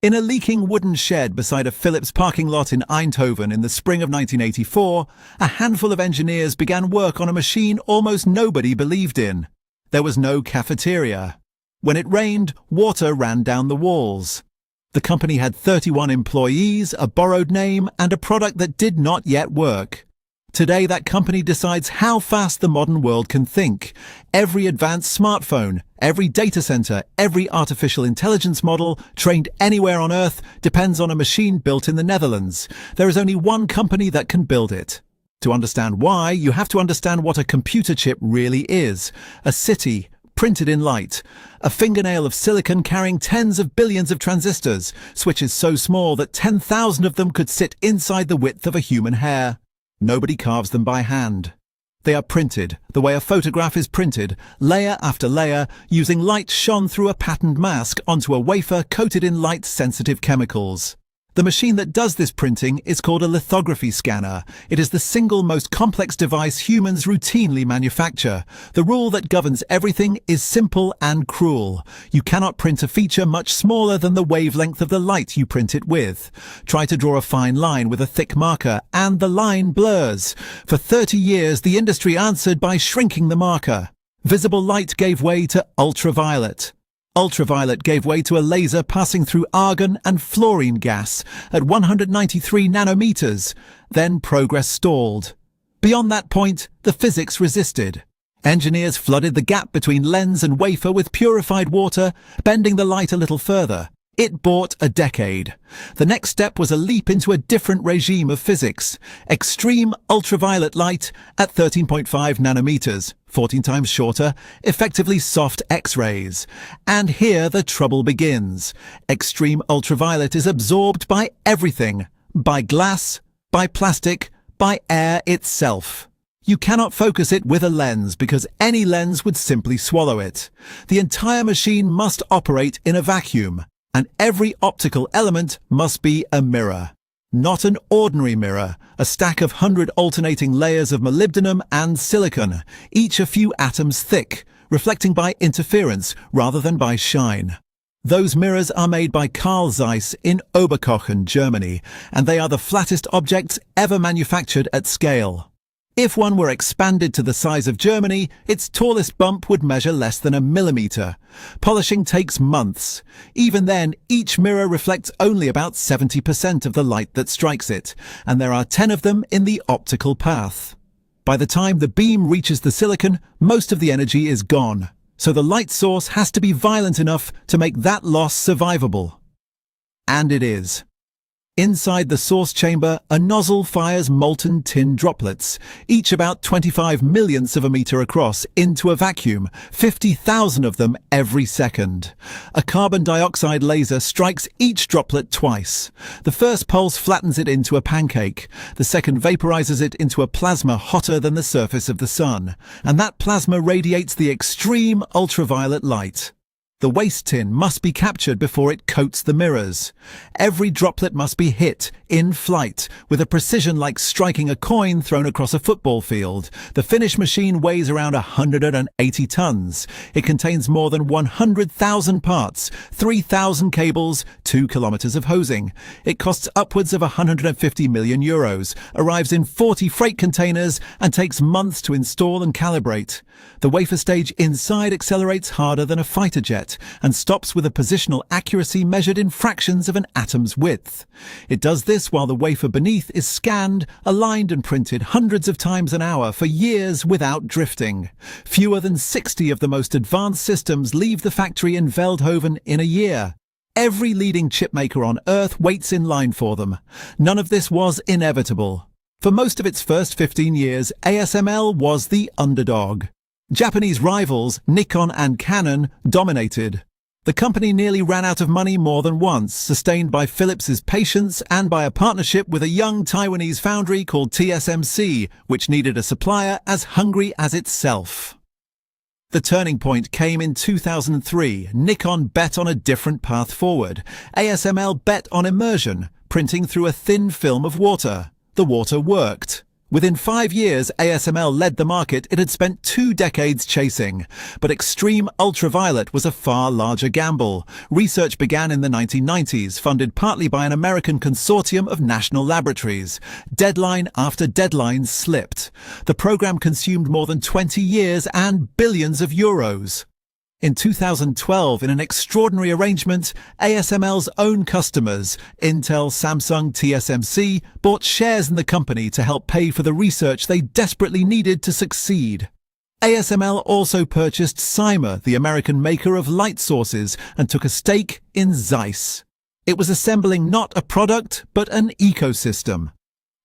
In a leaking wooden shed beside a Philips parking lot in Eindhoven in the spring of 1984, a handful of engineers began work on a machine almost nobody believed in. There was no cafeteria. When it rained, water ran down the walls. The company had 31 employees, a borrowed name, and a product that did not yet work. Today, that company decides how fast the modern world can think. Every advanced smartphone, every data center, every artificial intelligence model trained anywhere on Earth depends on a machine built in the Netherlands. There is only one company that can build it. To understand why, you have to understand what a computer chip really is. A city printed in light. A fingernail of silicon carrying tens of billions of transistors. Switches so small that 10,000 of them could sit inside the width of a human hair. Nobody carves them by hand. They are printed, the way a photograph is printed, layer after layer, using light shone through a patterned mask onto a wafer coated in light-sensitive chemicals. The machine that does this printing is called a lithography scanner. It is the single most complex device humans routinely manufacture. The rule that governs everything is simple and cruel. You cannot print a feature much smaller than the wavelength of the light you print it with. Try to draw a fine line with a thick marker, and the line blurs. For 30 years, the industry answered by shrinking the marker. Visible light gave way to ultraviolet. Ultraviolet gave way to a laser passing through argon and fluorine gas at 193 nanometers. Then progress stalled. Beyond that point, the physics resisted. Engineers flooded the gap between lens and wafer with purified water, bending the light a little further. It bought a decade. The next step was a leap into a different regime of physics. Extreme ultraviolet light at 13.5 nanometers, 14 times shorter, effectively soft X-rays. And here the trouble begins. Extreme ultraviolet is absorbed by everything. By glass, by plastic, by air itself. You cannot focus it with a lens because any lens would simply swallow it. The entire machine must operate in a vacuum. And every optical element must be a mirror. Not an ordinary mirror, a stack of 100 alternating layers of molybdenum and silicon, each a few atoms thick, reflecting by interference rather than by shine. Those mirrors are made by Carl Zeiss in Oberkochen, Germany, and they are the flattest objects ever manufactured at scale. If one were expanded to the size of Germany, its tallest bump would measure less than a millimeter. Polishing takes months. Even then, each mirror reflects only about 70% of the light that strikes it, and there are 10 of them in the optical path. By the time the beam reaches the silicon, most of the energy is gone, so the light source has to be violent enough to make that loss survivable. And it is. Inside the source chamber, a nozzle fires molten tin droplets, each about 25 millionths of a meter across, into a vacuum, 50,000 of them every second. A carbon dioxide laser strikes each droplet twice. The first pulse flattens it into a pancake. The second vaporizes it into a plasma hotter than the surface of the sun. And that plasma radiates the extreme ultraviolet light. The waste tin must be captured before it coats the mirrors. Every droplet must be hit, in flight, with a precision like striking a coin thrown across a football field. The finished machine weighs around 180 tons. It contains more than 100,000 parts, 3,000 cables, 2 kilometers of hosing. It costs upwards of 150 million euros, arrives in 40 freight containers, and takes months to install and calibrate. The wafer stage inside accelerates harder than a fighter jet and stops with a positional accuracy measured in fractions of an atom's width. It does this while the wafer beneath is scanned, aligned and printed hundreds of times an hour for years without drifting. Fewer than 60 of the most advanced systems leave the factory in Veldhoven in a year. Every leading chipmaker on Earth waits in line for them. None of this was inevitable. For most of its first 15 years, ASML was the underdog. Japanese rivals, Nikon and Canon, dominated. The company nearly ran out of money more than once, sustained by Philips's patience and by a partnership with a young Taiwanese foundry called TSMC, which needed a supplier as hungry as itself. The turning point came in 2003. Nikon bet on a different path forward. ASML bet on immersion, printing through a thin film of water. The water worked. Within 5 years, ASML led the market it had spent 2 decades chasing. But extreme ultraviolet was a far larger gamble. Research began in the 1990s, funded partly by an American consortium of national laboratories. Deadline after deadline slipped. The program consumed more than 20 years and billions of euros. In 2012, in an extraordinary arrangement, ASML's own customers, Intel, Samsung, TSMC, bought shares in the company to help pay for the research they desperately needed to succeed. ASML also purchased Cymer, the American maker of light sources, and took a stake in Zeiss. It was assembling not a product, but an ecosystem.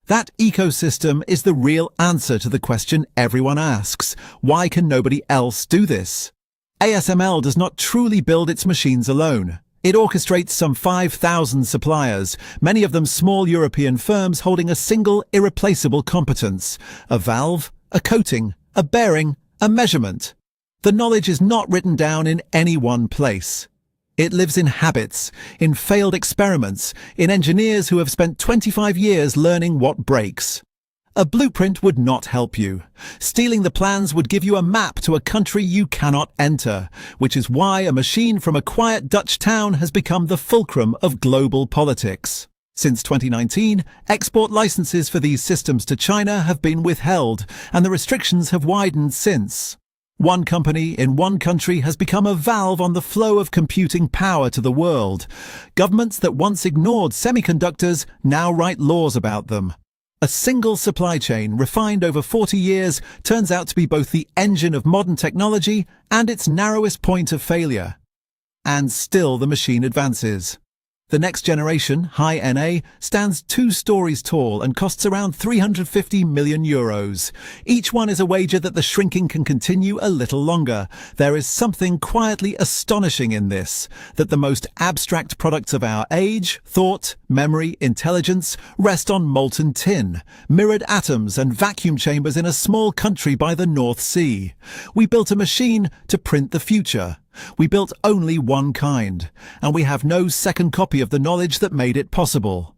That ecosystem is the real answer to the question everyone asks: why can nobody else do this? ASML does not truly build its machines alone. It orchestrates some 5,000 suppliers, many of them small European firms holding a single irreplaceable competence: a valve, a coating, a bearing, a measurement. The knowledge is not written down in any one place. It lives in habits, in failed experiments, in engineers who have spent 25 years learning what breaks. A blueprint would not help you. Stealing the plans would give you a map to a country you cannot enter, which is why a machine from a quiet Dutch town has become the fulcrum of global politics. Since 2019, export licenses for these systems to China have been withheld, and the restrictions have widened since. One company in one country has become a valve on the flow of computing power to the world. Governments that once ignored semiconductors now write laws about them. A single supply chain, refined over 40 years, turns out to be both the engine of modern technology and its narrowest point of failure. And still the machine advances. The next generation, High NA, stands 2 stories tall and costs around 350 million euros. Each one is a wager that the shrinking can continue a little longer. There is something quietly astonishing in this, that the most abstract products of our age, thought, memory, intelligence, rest on molten tin, mirrored atoms and vacuum chambers in a small country by the North Sea. We built a machine to print the future. We built only one kind, and we have no second copy of the knowledge that made it possible.